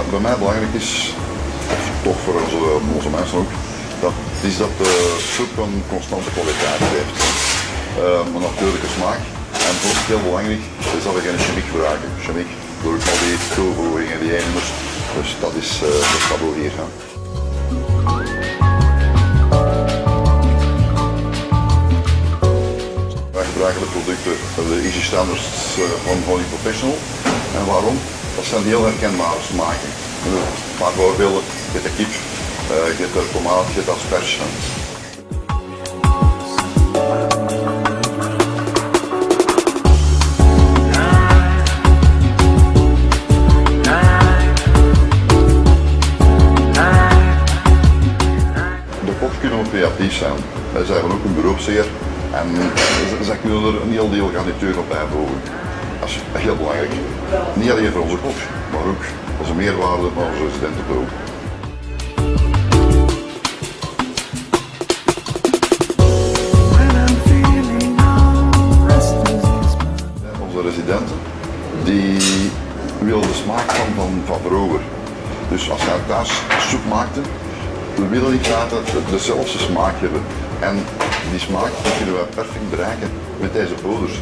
bij mij belangrijk is, of toch voor onze mensen ook, dat de soep een constante kwaliteit heeft. Een natuurlijke smaak. En voor ons heel belangrijk is dat we geen chemiek gebruiken. Chemiek door al die toevoegingen die heen moest. Dus dat is de taboe hier. Hè. Wij gebruiken de producten, de Easy Standards van Honey Professional. En waarom? Dat zijn heel herkenbare smaken. Een paar voorbeelden, je hebt de kip, je hebt de tomaat, je hebt asperge. De koks kunnen ook creatief zijn. Zij zijn ook een beroepszeer en zij kunnen er een heel deel garnituur op bijvoegen. Dat is heel belangrijk. Niet alleen voor onze kok, maar ook als een meerwaarde van onze residenten ook. Onze residenten die willen de smaak van vroeger. Dus als zij thuis soep maakten, we willen niet graag dezelfde smaak hebben. En die smaak kunnen we perfect bereiken met deze poeders.